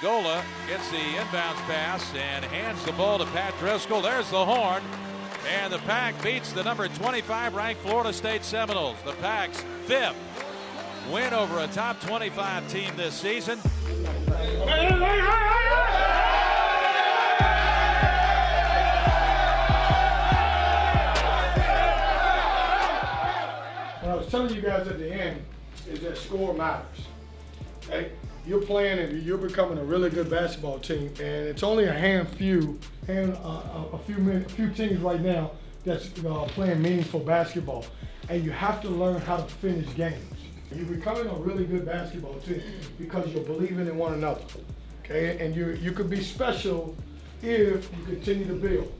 Angola gets the inbounds pass and hands the ball to Pat Driscoll. There's the horn. And the Pack beats the number 25 ranked Florida State Seminoles. The Pack's 5th win over a top 25 team this season. What I was telling you guys at the end is that score matters. Okay? You're playing and you're becoming a really good basketball team, and it's only a few teams right now that's playing meaningful basketball, and you have to learn how to finish games. You're becoming a really good basketball team because you're believing in one another. Okay, and you could be special if you continue to build.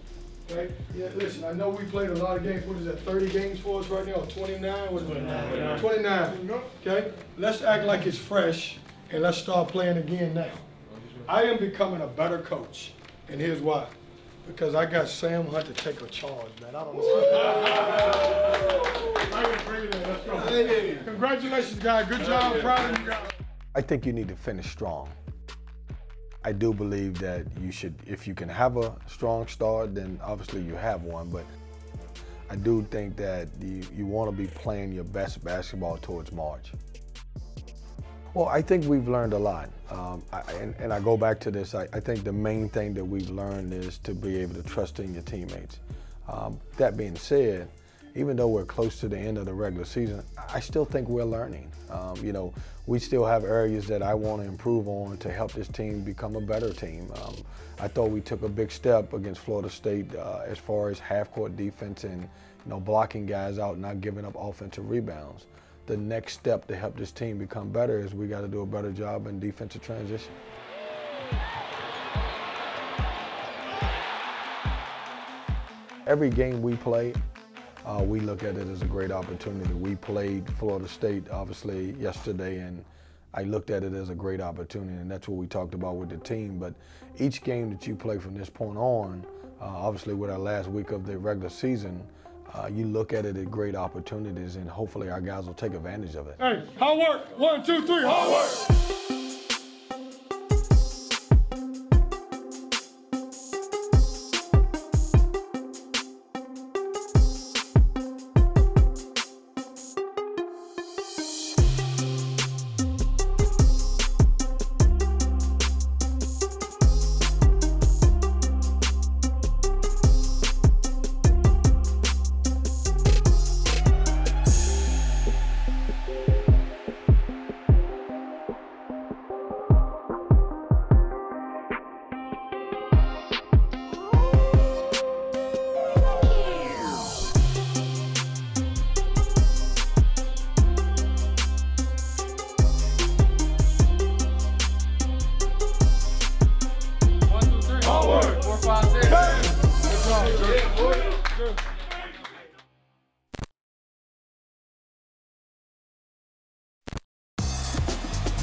Okay, yeah, listen, I know we played a lot of games. What is that, 30 games for us right now, or 29? What is it? 29. Okay, let's act like it's fresh. And let's start playing again now. I am becoming a better coach, and here's why. Because I got Sam Hunt to take a charge, man. I don't know. Congratulations, guys. Good job. Proud of you guys. I think you need to finish strong. I do believe that you should, if you can have a strong start, then obviously you have one. But I do think that you want to be playing your best basketball towards March. Well, I think we've learned a lot, and I go back to this. I think the main thing that we've learned is to be able to trust in your teammates. That being said, even though we're close to the end of the regular season, I still think we're learning. You know, we still have areas that I want to improve on to help this team become a better team. I thought we took a big step against Florida State as far as half-court defense and blocking guys out, not giving up offensive rebounds. The next step to help this team become better is we got to do a better job in defensive transition. Every game we play, we look at it as a great opportunity. We played Florida State, obviously, yesterday, and I looked at it as a great opportunity, and that's what we talked about with the team. But each game that you play from this point on, obviously with our last week of the regular season, you look at it as great opportunities, and hopefully our guys will take advantage of it. Hey, hard work. 1, 2, 3, hard work.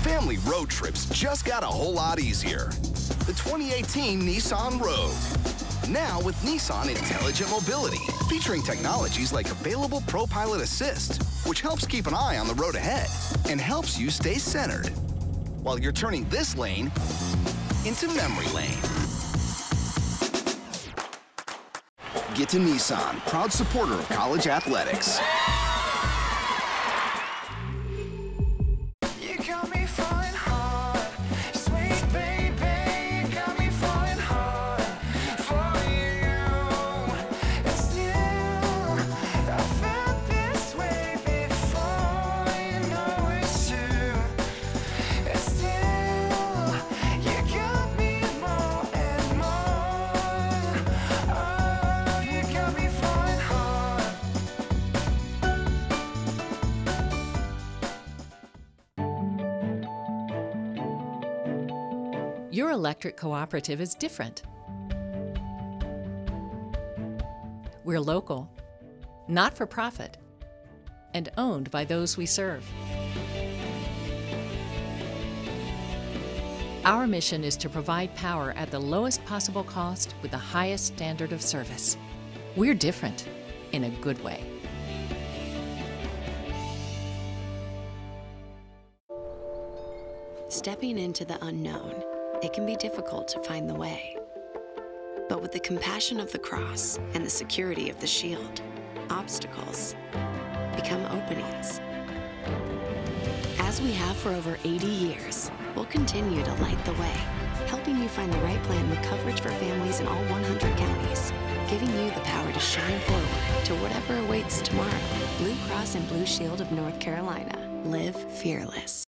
Family road trips just got a whole lot easier. The 2018 Nissan Rogue. Now with Nissan Intelligent Mobility, featuring technologies like available ProPilot Assist, which helps keep an eye on the road ahead and helps you stay centered while you're turning this lane into memory lane. Get to Nissan, proud supporter of college athletics. Your electric cooperative is different. We're local, not for profit, and owned by those we serve. Our mission is to provide power at the lowest possible cost with the highest standard of service. We're different in a good way. Stepping into the unknown. it can be difficult to find the way. But with the compassion of the cross and the security of the shield, obstacles become openings. As we have for over 80 years, we'll continue to light the way, helping you find the right plan with coverage for families in all 100 counties, giving you the power to shine forward to whatever awaits tomorrow. Blue Cross and Blue Shield of North Carolina. Live fearless.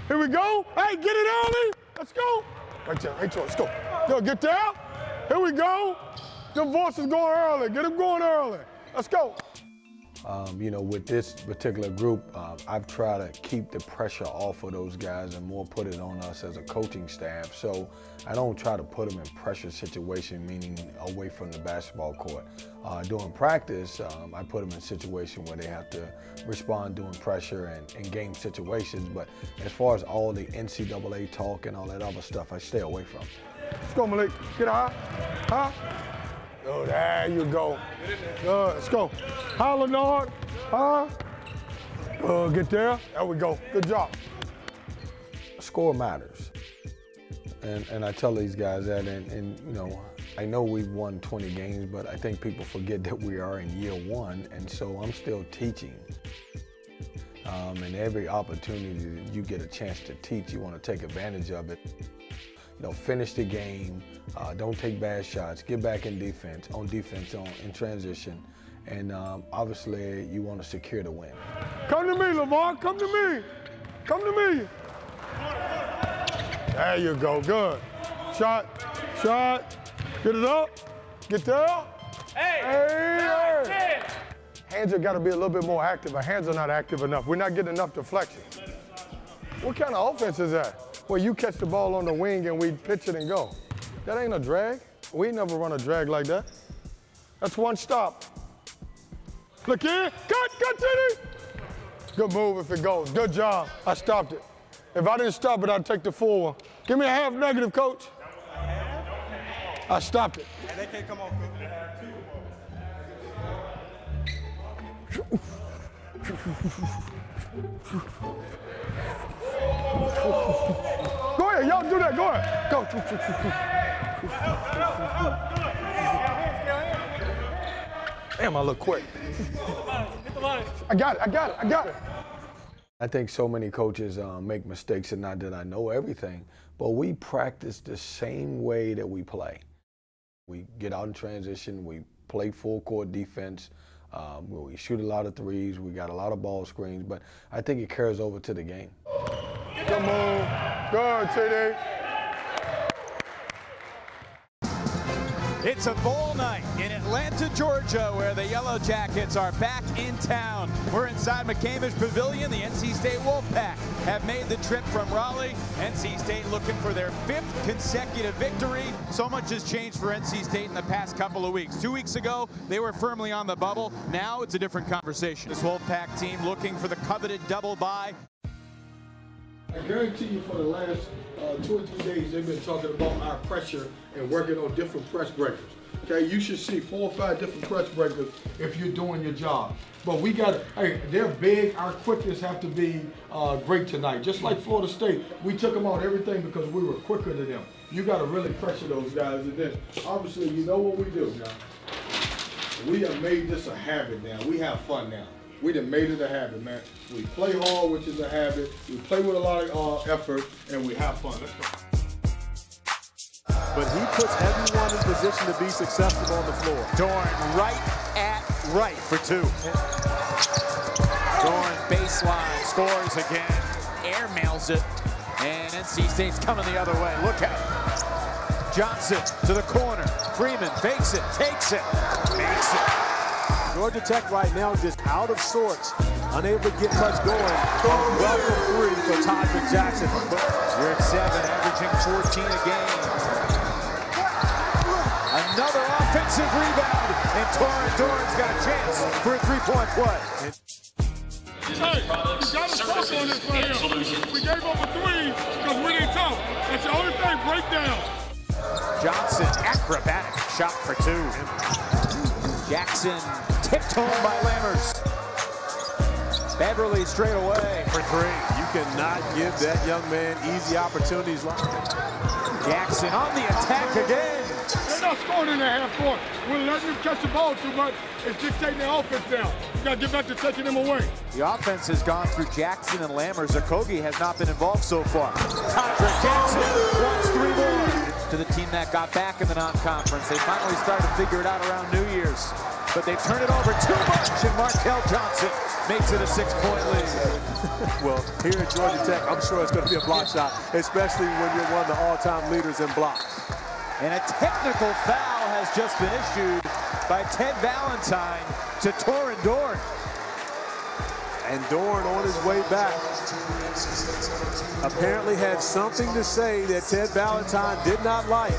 Here we go. Hey, get it early. Let's go. Right there, right there. Let's go. Yo, get there. Here we go. The voice is going early. Get them going early. Let's go. You know, with this particular group, I've tried to keep the pressure off of those guys and more put it on us as a coaching staff. So I don't try to put them in pressure situation, meaning away from the basketball court. During practice, I put them in situations where they have to respond during pressure and game situations. But as far as all the NCAA talk and all that other stuff, I stay away from. Let's go, Malik. Get high. Huh? Oh, there you go. Good. Let's go. Hi, Leonard. Huh? Get there. There we go. Good job. Score matters. And I tell these guys that, and you know, I know we've won 20 games, but I think people forget that we are in year one, and so I'm still teaching. And every opportunity that you get a chance to teach, you want to take advantage of it. You know, finish the game, don't take bad shots, get back in defense, in transition, and obviously you want to secure the win. Come to me, LeVar, come to me. Come to me. There you go, good. Shot, get it up, get there. Hey. Hands have got to be a little bit more active. Our hands are not active enough. We're not getting enough deflection. What kind of offense is that? Well, you catch the ball on the wing and we pitch it and go. That ain't a drag. We never run a drag like that. That's one stop. Look here, cut, Titty. Good move if it goes, good job. I stopped it. If I didn't stop it, I'd take the full one. Give me a half negative, coach. I stopped it. And they can't come on. Go ahead, y'all do that, go ahead. Go. Damn, I look quick. I got it. I think so many coaches make mistakes, and not that I know everything, but we practice the same way that we play. We get out in transition, we play full court defense, we shoot a lot of threes, we got a lot of ball screens, but I think it carries over to the game. Come on, good, TD. It's a bowl night in Atlanta, Georgia, where the Yellow Jackets are back in town. We're inside McCamish Pavilion. The NC State Wolfpack have made the trip from Raleigh. NC State looking for their 5th consecutive victory. So much has changed for NC State in the past couple of weeks. 2 weeks ago, they were firmly on the bubble. Now it's a different conversation. This Wolfpack team looking for the coveted double bye. I guarantee you for the last 2 or 3 days, they've been talking about our pressure and working on different press breakers. Okay, you should see 4 or 5 different press breakers if you're doing your job. But we got, hey, they're big. Our quickness have to be great tonight. Just like Florida State, we took them on everything because we were quicker than them. You got to really pressure those guys. And then, obviously, you know what we do now. We have made this a habit now. We have fun now. We done made it a habit, man. We play hard, which is a habit. We play with a lot of effort, and we have fun. Let's go. But he puts everyone in position to be successful on the floor. Dorn right for 2. Dorn baseline, scores again, airmails it, and NC State's coming the other way. Look out. Johnson to the corner. Freeman fakes it, takes it, makes it. Georgia Tech right now just out of sorts, unable to get much going. Welcome 3 for Todrick Jackson. We're at 7, averaging 14 a game. Another offensive rebound, and Dorn's got a chance for a 3-point play. Hey, you got to talk on this right here. We gave up a 3 because we didn't talk. That's the only thing, break down. Johnson, acrobatic shot for 2. Jackson tipped home by Lammers. Beverly straight away for three. You cannot give that young man easy opportunities like that. Jackson on the attack again. They're not scoring in the half court. We're letting them catch the ball too much. It's dictating their offense down. You got to get back to taking them away. The offense has gone through Jackson and Lammers. Okogie has not been involved so far. Todrick Jackson wants three more. To the team that got back in the non-conference. They finally started to figure it out around New Year's. But they turn it over too much, and Markel Johnson makes it a 6-point lead. Well, here at Georgia Tech, I'm sure it's going to be a block shot, especially when you're one of the all-time leaders in blocks. And a technical foul has just been issued by Ted Valentine to Torin Dorn. And Dorn on his way back apparently had something to say that Ted Valentine did not like.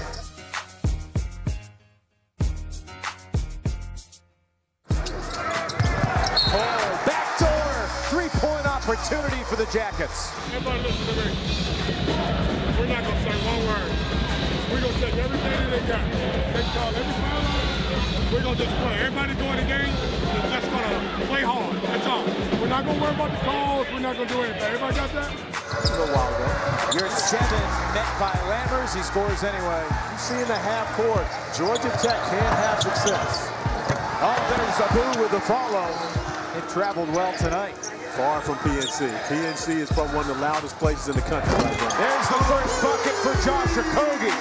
Oh, backdoor three-point opportunity for the Jackets. Everybody listen to me. We're not going to say one word. We're going to take everything that they got. They call every foul. We're going to just play. Everybody doing the game is just going to play hard. That's all. We're not going to worry about the calls. We're not going to do anything. Everybody got that? A little while ago. You're at 7, met by Lammers. He scores anyway. You see in the half court, Georgia Tech can have success. Oh, there's Abu with the follow. It traveled well tonight. Far from PNC. PNC is from one of the loudest places in the country right now. There's the first bucket for Josh Okogie.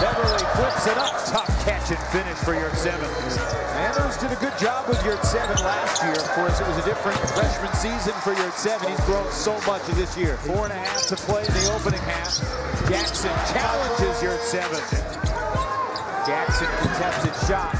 Beverly flips it up. Tough catch and finish for Yurt 7. Lammers did a good job with Yurt 7 last year. Of course, it was a different freshman season for Yurt 7. He's grown so much this year. 4.5 to play in the opening half. Jackson challenges Yurt 7. Jackson contested shot.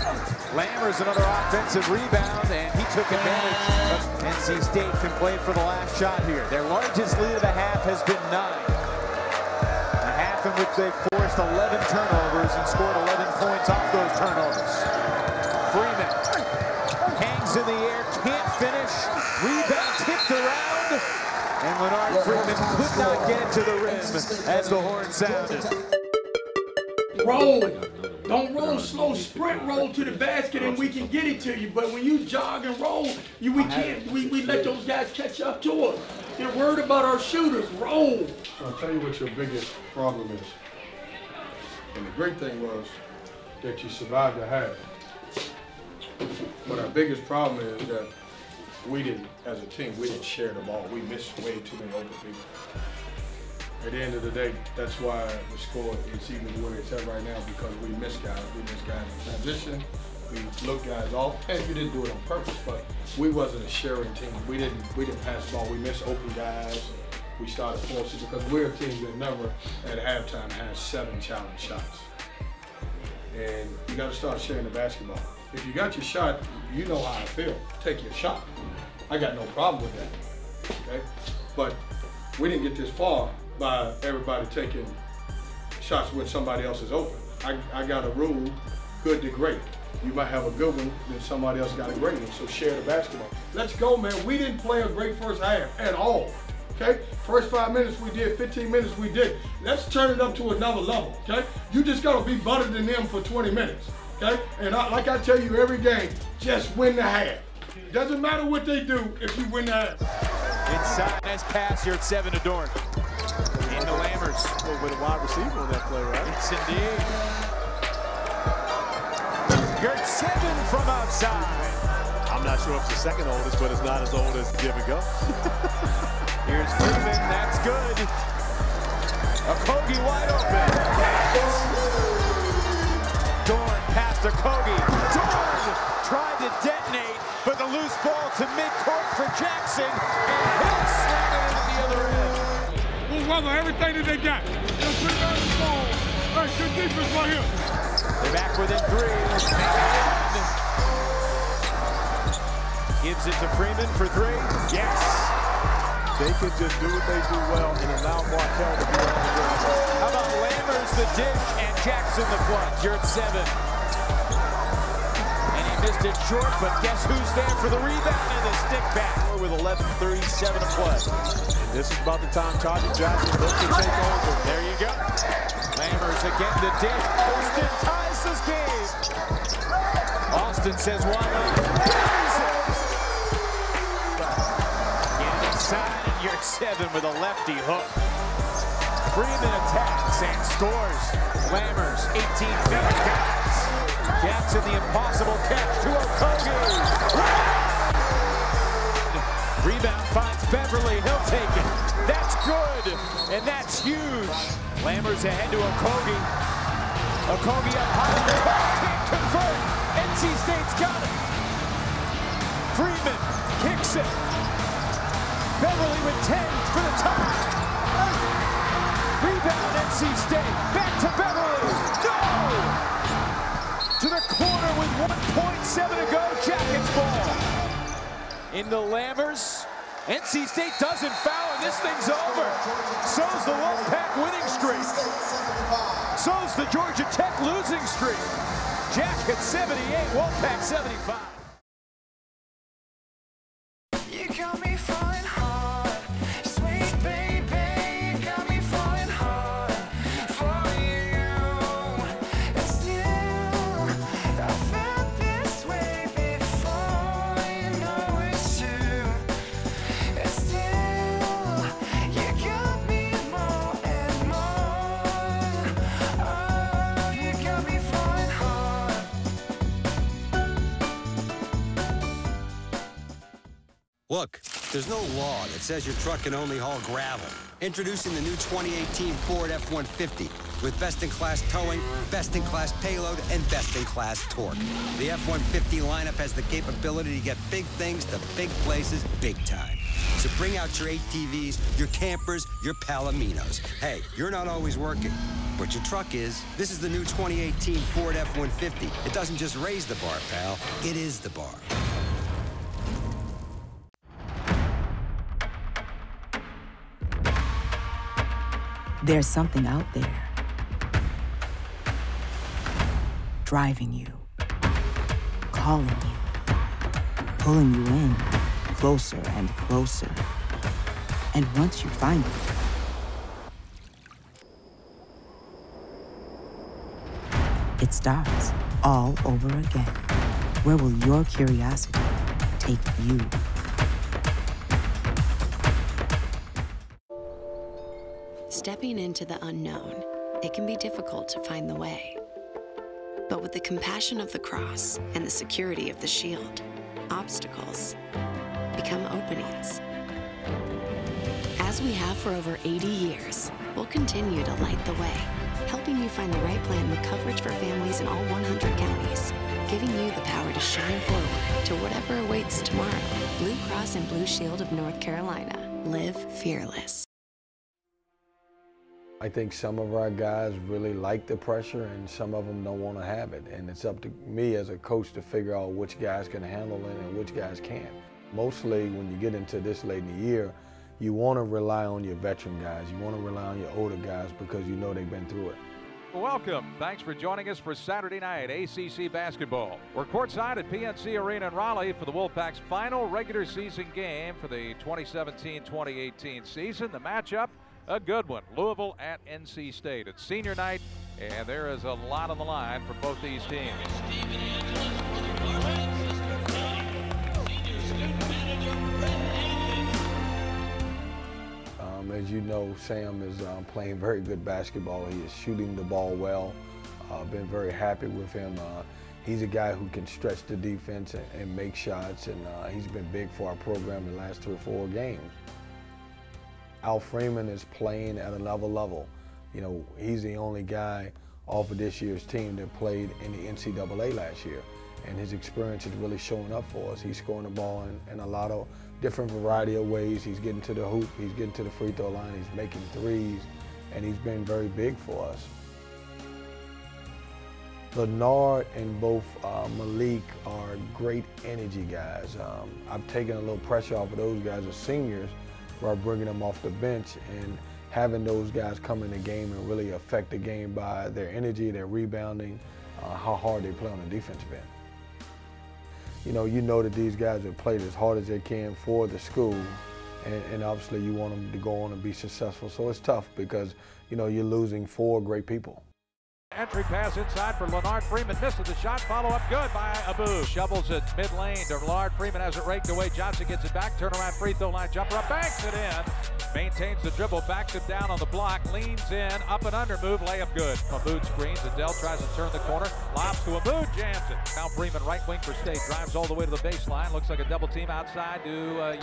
Lammers another offensive rebound, and he took advantage of NC State can play for the last shot here. Their largest lead of the half has been 9. A half in which they forced 11 turnovers and scored 11 points off those turnovers. Freeman hangs in the air, can't finish. Rebound tipped around, and Leonard Freeman could not get it to the rim as the horn sounded. Roll. Don't roll slow, sprint roll to the basket and we can get it to you. But when you jog and roll, we let those guys catch up to us. They're worried about our shooters. Roll. So I'll tell you what your biggest problem is. And the great thing was that you survived the half. But our biggest problem is that we didn't, as a team, we didn't share the ball. We missed way too many open people. At the end of the day, that's why the score is even where it's at right now, because we miss guys. We miss guys in transition. We look guys off, and we didn't do it on purpose, but we wasn't a sharing team. We didn't pass the ball. We missed open guys. We started forcing because we're a team that never at halftime has 7 challenge shots. And you got to start sharing the basketball. If you got your shot, you know how I feel. Take your shot. I got no problem with that. Okay, but we didn't get this far by everybody taking shots when somebody else is open. I got a rule, good to great. You might have a good one, then somebody else got a great one, so share the basketball. Let's go, man. We didn't play a great first half at all, okay? First 5 minutes we did, 15 minutes we did. Let's turn it up to another level, okay? You just gotta be better than them for 20 minutes, okay? And like I tell you every game, just win the half. Doesn't matter what they do if you win the half. Inside, nice pass, Yurt 7 to Dorn. Into Lammers. A little bit of wide receiver on that play, right? Yes, indeed. Yurt 7 from outside. I'm not sure if it's the second oldest, but it's not as old as Give and Go. Here's Freeman, that's good. Okogie wide open. Dorn past Okogie. Dorn tried to detonate, but the loose ball to midcourt for Jackson, and he'll slam it into the other end. We'll run everything that they got. Just put it on the ball. Hey, good defense right here. They're back within 3. Gives it to Freeman for 3. Yes. They can just do what they do well and allow Markel to be on the ground. How about Lammers the dish and Jackson the clutch? You're at 7. And he missed it short, but guess who's there for the rebound and the stick back with 11:37 to play. And this is about the time Todrick Jackson looks to take over. There you go. Lammers again to dish. Austin ties this game. Austin says, why not? 7 with a lefty hook. Freeman attacks and scores. Lammers, 18 feet, guys. Gets in the impossible catch to Okogie. Rebound finds Beverly, he'll take it. That's good, and that's huge. Lammers ahead to Okogie. Okogie up high, can't convert. NC State's got it. Freeman kicks it. Beverly with 10 for the tie. Rebound NC State, back to Beverly, no! To the corner with 1.7 to go, Jackets ball. Into Lammers, NC State doesn't foul and this thing's over. So's the Wolfpack winning streak. So's the Georgia Tech losing streak. Jackets 78, Wolfpack 75. You got me falling hard, sweet baby, you got me falling hard for you. And still, I felt this way before, you know it's true. And still, you got me more and more. Oh, you got me falling hard. Look, there's no law that says your truck can only haul gravel. Introducing the new 2018 Ford F-150 with best-in-class towing, best-in-class payload, and best-in-class torque. The F-150 lineup has the capability to get big things to big places big time. So bring out your ATVs, your campers, your Palominos. Hey, you're not always working, but your truck is. This is the new 2018 Ford F-150. It doesn't just raise the bar, pal. It is the bar. There's something out there driving you, calling you, pulling you in closer and closer. And once you find it, it starts all over again. Where will your curiosity take you? Stepping into the unknown, it can be difficult to find the way. But with the compassion of the cross and the security of the shield, obstacles become openings. As we have for over 80 years, we'll continue to light the way, helping you find the right plan with coverage for families in all 100 counties, giving you the power to shine forward to whatever awaits tomorrow. Blue Cross and Blue Shield of North Carolina. Live fearless. I think some of our guys really like the pressure and some of them don't want to have it. And it's up to me as a coach to figure out which guys can handle it and which guys can't. Mostly when you get into this late in the year, you want to rely on your veteran guys. You want to rely on your older guys because you know they've been through it. Welcome. Thanks for joining us for Saturday night ACC basketball. We're courtside at PNC Arena in Raleigh for the Wolfpack's final regular season game for the 2017-2018 season. The matchup, a good one, Louisville at NC State. It's senior night, and there is a lot on the line for both these teams. As you know, Sam is playing very good basketball. He is shooting the ball well. Been very happy with him. He's a guy who can stretch the defense and make shots, and he's been big for our program the last 3 or 4 games. Al Freeman is playing at a level. You know, he's the only guy off of this year's team that played in the NCAA last year. And his experience is really showing up for us. He's scoring the ball in a lot of different variety of ways. He's getting to the hoop, he's getting to the free throw line, he's making threes, and he's been very big for us. Leonard and both Malik are great energy guys. I've taken a little pressure off of those guys as seniors by bringing them off the bench and having those guys come in the game and really affect the game by their energy, their rebounding, how hard they play on the defensive end. You know that these guys have played as hard as they can for the school, and obviously you want them to go on and be successful. So it's tough because, you know, you're losing 4 great people. Entry pass inside for Leonard Freeman. Misses the shot. Follow up good by Abu. Shovels it mid lane to Leonard Freeman. Has it raked away. Johnson gets it back. Turnaround free throw line jumper up. Banks it in. Maintains the dribble. Backs it down on the block. Leans in. Up and under move. Layup good. Mahmoud screens. Adele tries to turn the corner. Lobs to Mahmoud. Jams it. Now Freeman right wing for State. Drives all the way to the baseline. Looks like a double team outside to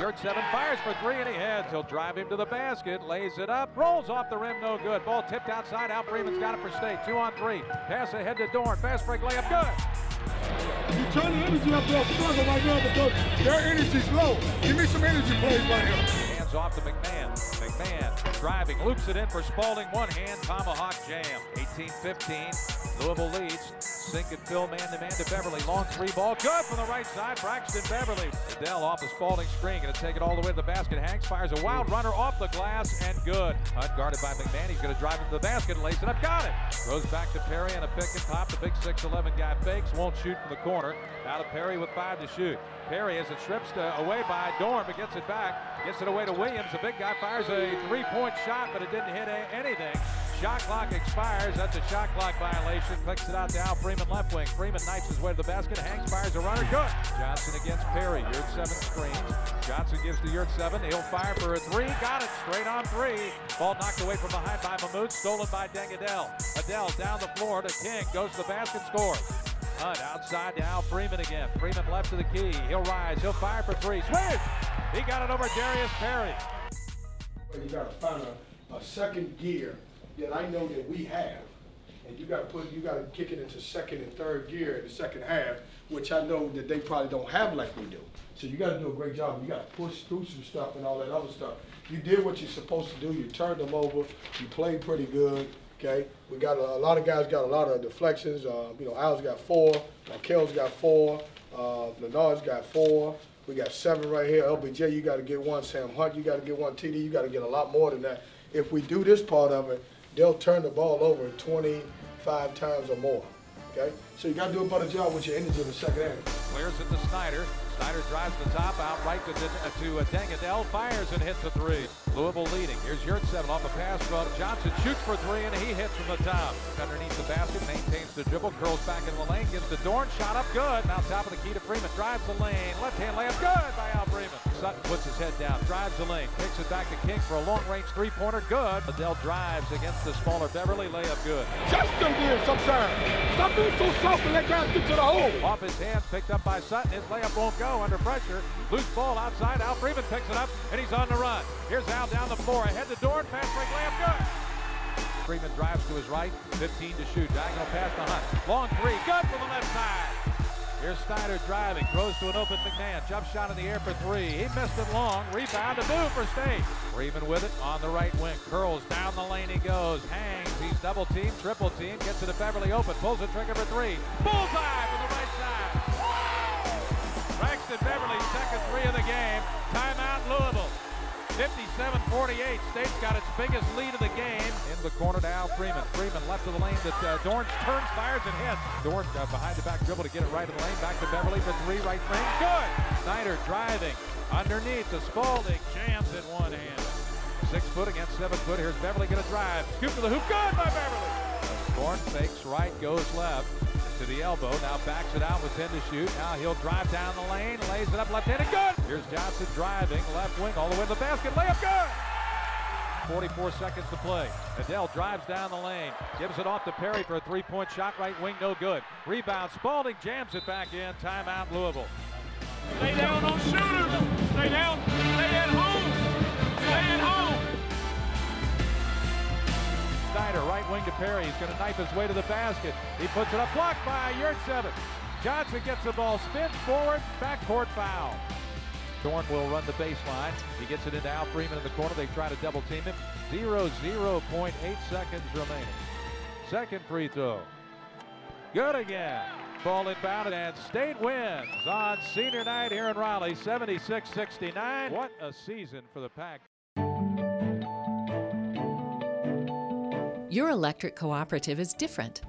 Yurtseven. Fires for three and he heads. He'll drive him to the basket. Lays it up. Rolls off the rim. No good. Ball tipped outside. Al Freeman's got it for State. 2 on 3. Pass ahead to Dorn. Fast break layup. Good. You turn the energy up there struggle right now because their energy's low. Give me some energy plays right here. Hands off to McMahon. McMahon driving, loops it in for Spalding. One hand tomahawk jam. 18-15. Louisville leads. Sink and fill man-to-man to Beverly. Long three ball. Good from the right side. Braxton Beverly. Adele off the Spalding screen. Going to take it all the way to the basket. Hanks fires a wild runner off the glass and good. Hunt guarded by McMahon. He's going to drive into the basket and lace it up. Got it. Throws back to Perry on a pick and pop. The big 6'11" guy fakes. Won't shoot from the corner. Out of Perry with 5 to shoot. Perry as it strips away by Dorn, but gets it back. Gets it away to Williams. The big guy fires a three-point shot, but it didn't hit anything. Shot clock expires. That's a shot clock violation. Clicks it out to Al Freeman left wing. Freeman knifes his way to the basket. Hanks fires a runner. Good. Johnson against Perry. Yurtseven screens. Johnson gives to Yurtseven. He'll fire for a three. Got it. Straight on three. Ball knocked away from behind by Mahmoud. Stolen by Adele. Adele down the floor to King. Goes to the basket. Scores. Hunt outside to Al Freeman again. Freeman left to the key. He'll rise. He'll fire for three. Swish! He got it over Darius Perry. You got to find a second gear that I know that we have, and you got to kick it into second and third gear in the second half, which I know that they probably don't have like we do. So you got to do a great job. You got to push through some stuff and all that other stuff. You did what you're supposed to do. You turned them over. You played pretty good. Okay, we got a lot of guys got a lot of deflections. Al's got 4, Kel's got 4, Lenard's got 4. We got 7 right here. LBJ, you got to get 1. Sam Hunt, you got to get 1. TD, you got to get a lot more than that. If we do this part of it, they'll turn the ball over 25 times or more. Okay, so you got to do a better job with your energy in the second half. Clears it to Snyder. Snyder drives the top out right to Dangadell. Fires and hits a 3. Louisville leading. Here's Yurtseven off the pass from Johnson. Shoots for 3 and he hits from the top. Underneath the basket, maintains the dribble, curls back in the lane, gives to Dorn. Shot up good. Now top of the key to Freeman. Drives the lane. Left hand layup good by Al Freeman. Sutton puts his head down. Drives the lane. Kicks it back to King for a long range 3-pointer. Good. Adele drives against the smaller Beverly. Layup good. Just them there sometimes. Stop being so soft and let guys get to the hole. Off his hands, picked up by Sutton. His layup won't go under pressure. Loose ball outside. Al Freeman picks it up, and he's on the run. Here's Al down the floor. Ahead to Dorn. Fast break layup good. Freeman drives to his right. 15 to shoot. Diagonal pass to Hunt. Long 3. Good from the left side. Here's Snyder driving. Throws to an open McMahon. Jump shot in the air for 3. He missed it long. Rebound to move for State. Freeman with it on the right wing. Curls down the lane he goes. Hangs. He's double team, triple team. Gets it to Beverly open. Pulls the trigger for 3. Bullseye from the right side. Braxton Beverly, second 3 of the game. Timeout Louisville. 57-48. State's got its biggest lead of the game. In the corner to Al Freeman. Freeman left of the lane that Dorn turns, fires, and hits. Dorn behind the back dribble to get it right in the lane. Back to Beverly for 3. Right frame. Good. Snyder driving. Underneath to Spalding. Jams in one hand. 6 foot against 7 foot. Here's Beverly going to drive. Scoop to the hoop. Good by Beverly. Dorn fakes right, goes left. To the elbow, now backs it out with 10 to shoot. Now he'll drive down the lane, lays it up left-handed, good! Here's Johnson driving, left wing, all the way to the basket, layup, good! 44 seconds to play. Adele drives down the lane, gives it off to Perry for a 3-point shot, right wing, no good. Rebound, Spalding jams it back in, timeout Louisville. Stay down on shooters! Stay down, stay at home! Stay at home! Snyder, right wing to Perry. He's going to knife his way to the basket. He puts it up, blocked by Yurtseven. Johnson gets the ball, spins forward, backcourt foul. Dorn will run the baseline. He gets it into Al Freeman in the corner. They try to double team him. 0.8 seconds remaining. Second free throw. Good again. Ball inbounded, and State wins on senior night here in Raleigh, 76-69. What a season for the Pack. Your electric cooperative is different.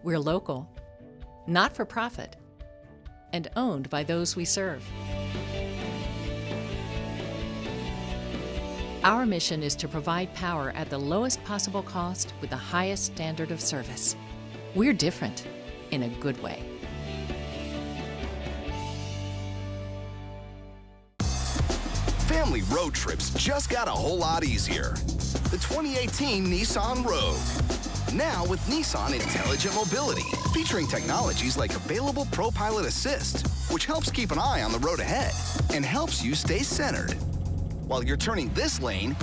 We're local, not for profit, and owned by those we serve. Our mission is to provide power at the lowest possible cost with the highest standard of service. We're different in a good way. Family road trips just got a whole lot easier. The 2018 Nissan Rogue. Now with Nissan Intelligent Mobility, featuring technologies like available ProPilot Assist, which helps keep an eye on the road ahead and helps you stay centered while you're turning this lane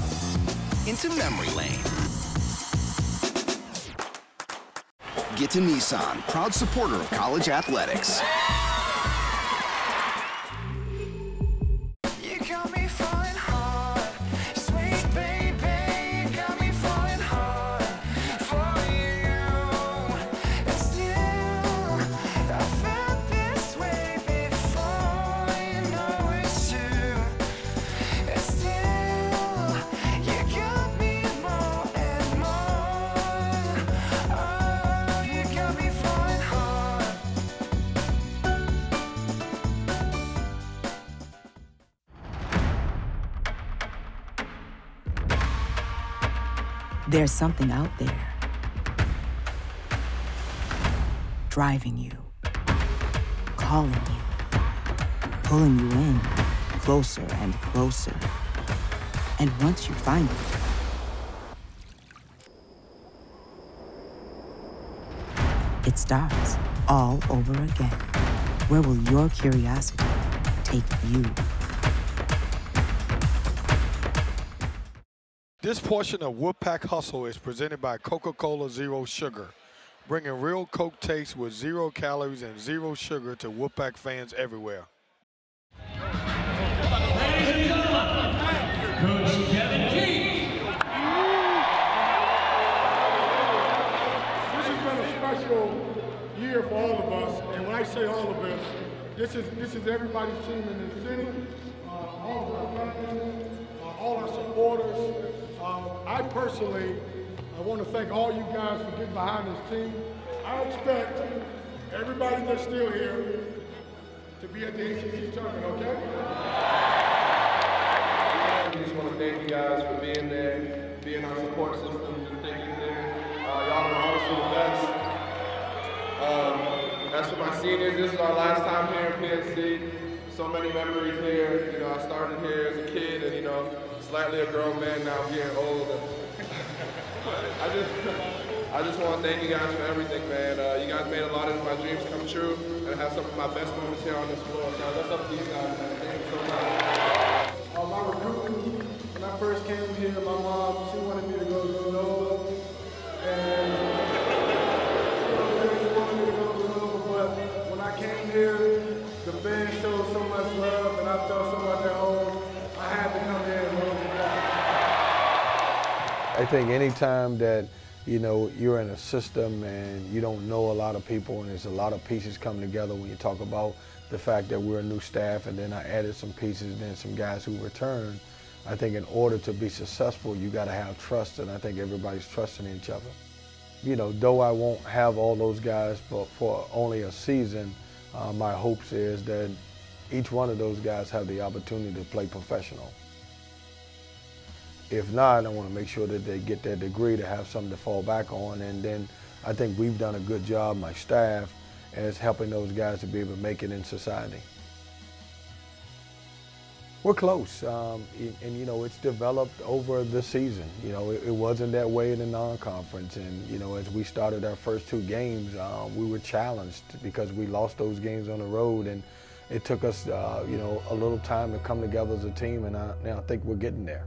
into memory lane. Get to Nissan, proud supporter of college athletics. You got me falling hard, sweet baby, got me falling hard for you. And still, I felt this way before, you know it's true. And still, you got me more and more. Oh, you got me falling hard. There's something out there driving you, calling you, pulling you in closer and closer. And once you find it, it starts all over again. Where will your curiosity take you? This portion of Wolfpack Hustle is presented by Coca-Cola Zero Sugar, bringing real Coke taste with 0 calories and 0 sugar to Wolfpack fans everywhere. This has been a special year for all of us, and when I say all of us, this is everybody's team in the city, all of our fans, all our supporters. I personally, want to thank all you guys for getting behind this team. I expect everybody that's still here to be at the ACC tournament, okay? I just want to thank you guys for being there, being our support system, and thinking there. Y'all are honestly the best. As for my seniors, this is our last time here in PNC. So many memories here. You know, I started here as a kid, and you know, slightly a grown man now, getting old. I just want to thank you guys for everything, man. You guys made a lot of my dreams come true, and I have some of my best moments here on this floor. So that's up to you guys, man. Thank you so much. My recruiting, when I first came here, my mom, she wanted me to go to Louisville, and she wanted me to go to Louisville, but when I came here, the fans showed so much love, and I felt so much at home. I had to come here and love the back. I think anytime that you're in a system and you don't know a lot of people and there's a lot of pieces coming together when you talk about the fact that we're a new staff and then I added some pieces and then some guys who returned, I think in order to be successful, you got to have trust, and I think everybody's trusting each other. Though I won't have all those guys for only a season, my hopes is that each one of those guys have the opportunity to play professional. If not, I want to make sure that they get their degree to have something to fall back on, and then I think we've done a good job, my staff, as helping those guys to be able to make it in society. We're close, and it's developed over the season. It wasn't that way in the non-conference, and as we started our first 2 games, we were challenged because we lost those games on the road, and it took us, a little time to come together as a team, and I think we're getting there.